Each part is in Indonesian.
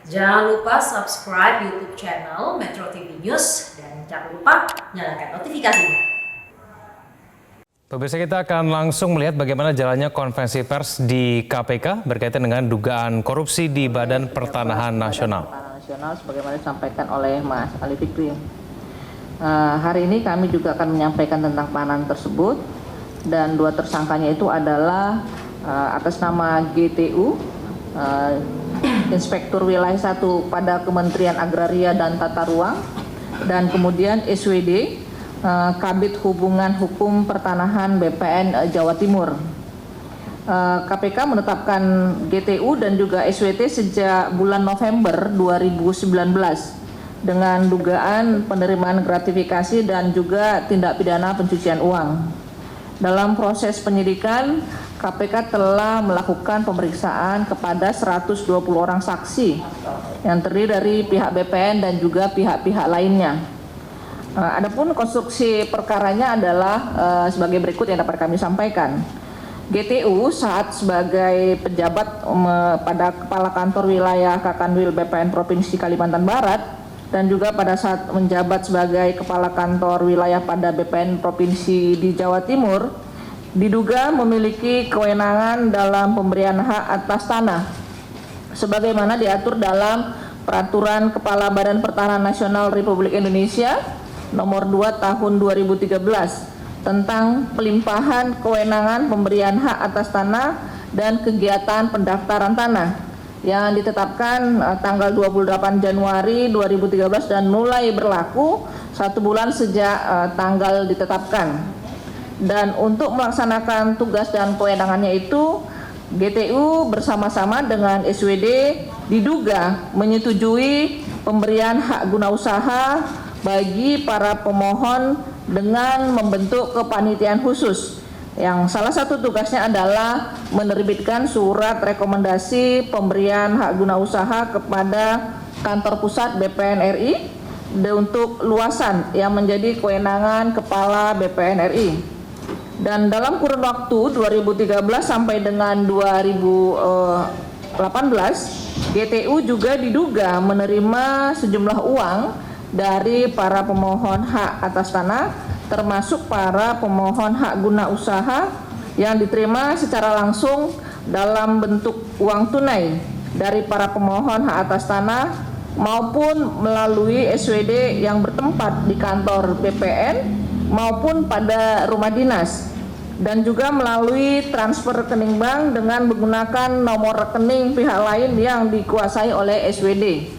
Jangan lupa subscribe YouTube channel Metro TV News dan jangan lupa nyalakan notifikasinya. Pemirsa, kita akan langsung melihat bagaimana jalannya konferensi pers di KPK berkaitan dengan dugaan korupsi di Badan Pertanahan Nasional. Sebagaimana disampaikan oleh Mas Ali Fikri. Hari ini kami juga akan menyampaikan tentang peranan tersebut, dan dua tersangkanya itu adalah atas nama GTU, Inspektur Wilayah 1 pada Kementerian Agraria dan Tata Ruang, dan kemudian SWD, Kabid Hubungan Hukum Pertanahan BPN Jawa Timur. KPK menetapkan GTU dan juga SWT sejak bulan November 2019 dengan dugaan penerimaan gratifikasi dan juga tindak pidana pencucian uang. Dalam proses penyidikan, KPK telah melakukan pemeriksaan kepada 120 orang saksi yang terdiri dari pihak BPN dan juga pihak-pihak lainnya. Adapun konstruksi perkaranya adalah sebagai berikut yang dapat kami sampaikan. GTU saat sebagai pejabat pada Kepala Kantor Wilayah Kakanwil BPN Provinsi Kalimantan Barat dan juga pada saat menjabat sebagai Kepala Kantor Wilayah pada BPN Provinsi di Jawa Timur, diduga memiliki kewenangan dalam pemberian hak atas tanah sebagaimana diatur dalam Peraturan Kepala Badan Pertanahan Nasional Republik Indonesia Nomor 2 Tahun 2013 tentang pelimpahan kewenangan pemberian hak atas tanah dan kegiatan pendaftaran tanah yang ditetapkan tanggal 28 Januari 2013 dan mulai berlaku 1 bulan sejak tanggal ditetapkan. Dan untuk melaksanakan tugas dan kewenangannya itu, GTU bersama-sama dengan SWT diduga menyetujui pemberian hak guna usaha bagi para pemohon dengan membentuk kepanitiaan khusus yang salah satu tugasnya adalah menerbitkan surat rekomendasi pemberian hak guna usaha kepada kantor pusat BPN RI untuk luasan yang menjadi kewenangan Kepala BPN RI. Dan dalam kurun waktu 2013 sampai dengan 2018, GTU juga diduga menerima sejumlah uang dari para pemohon hak atas tanah, termasuk para pemohon hak guna usaha yang diterima secara langsung dalam bentuk uang tunai dari para pemohon hak atas tanah maupun melalui SWT yang bertempat di kantor BPN maupun pada rumah dinas, dan juga melalui transfer rekening bank dengan menggunakan nomor rekening pihak lain yang dikuasai oleh SWT.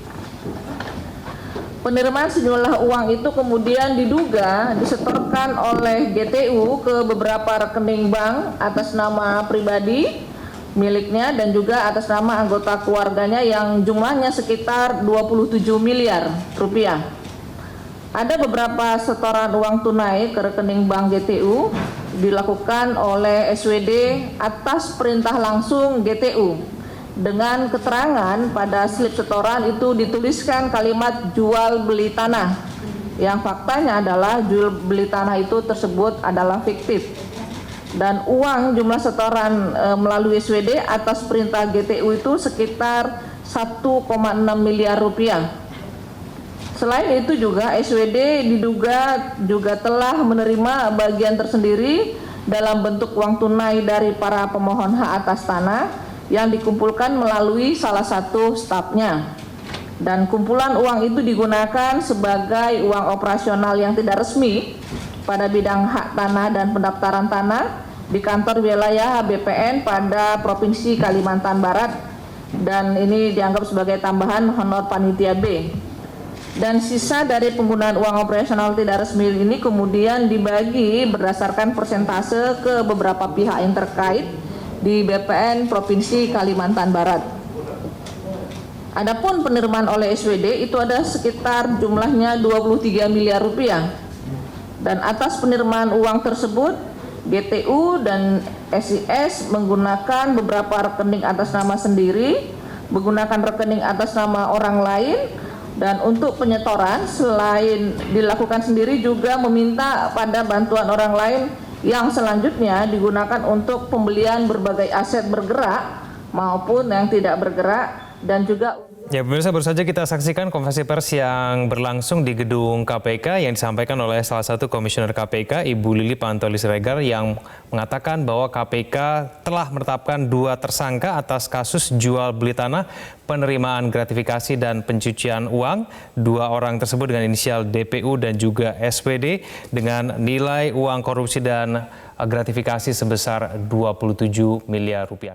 Penerimaan sejumlah uang itu kemudian diduga disetorkan oleh GTU ke beberapa rekening bank atas nama pribadi miliknya dan juga atas nama anggota keluarganya yang jumlahnya sekitar 27 miliar rupiah. Ada beberapa setoran uang tunai ke rekening bank GTU dilakukan oleh SWT atas perintah langsung GTU. Dengan keterangan pada slip setoran itu dituliskan kalimat jual beli tanah, yang faktanya adalah jual beli tanah itu tersebut adalah fiktif. Dan uang jumlah setoran melalui SWT atas perintah GTU itu sekitar 1,6 miliar rupiah. Selain itu juga SWT diduga juga telah menerima bagian tersendiri dalam bentuk uang tunai dari para pemohon hak atas tanah yang dikumpulkan melalui salah satu stafnya, dan kumpulan uang itu digunakan sebagai uang operasional yang tidak resmi pada bidang hak tanah dan pendaftaran tanah di kantor wilayah BPN pada Provinsi Kalimantan Barat, dan ini dianggap sebagai tambahan honor panitia B. Dan sisa dari penggunaan uang operasional tidak resmi ini kemudian dibagi berdasarkan persentase ke beberapa pihak yang terkait di BPN Provinsi Kalimantan Barat. Adapun penerimaan oleh SWT itu ada sekitar jumlahnya 23 miliar rupiah. Dan atas penerimaan uang tersebut, GTU dan SIS menggunakan beberapa rekening atas nama sendiri, menggunakan rekening atas nama orang lain, dan untuk penyetoran selain dilakukan sendiri juga meminta pada bantuan orang lain yang selanjutnya digunakan untuk pembelian berbagai aset bergerak maupun yang tidak bergerak dan juga Ya, pemirsa, baru saja kita saksikan konferensi pers yang berlangsung di gedung KPK yang disampaikan oleh salah satu komisioner KPK, Ibu Lili Pantoli Siregar, yang mengatakan bahwa KPK telah menetapkan 2 tersangka atas kasus jual beli tanah, penerimaan gratifikasi dan pencucian uang. 2 orang tersebut dengan inisial DPU dan juga SPD dengan nilai uang korupsi dan gratifikasi sebesar 27 miliar rupiah.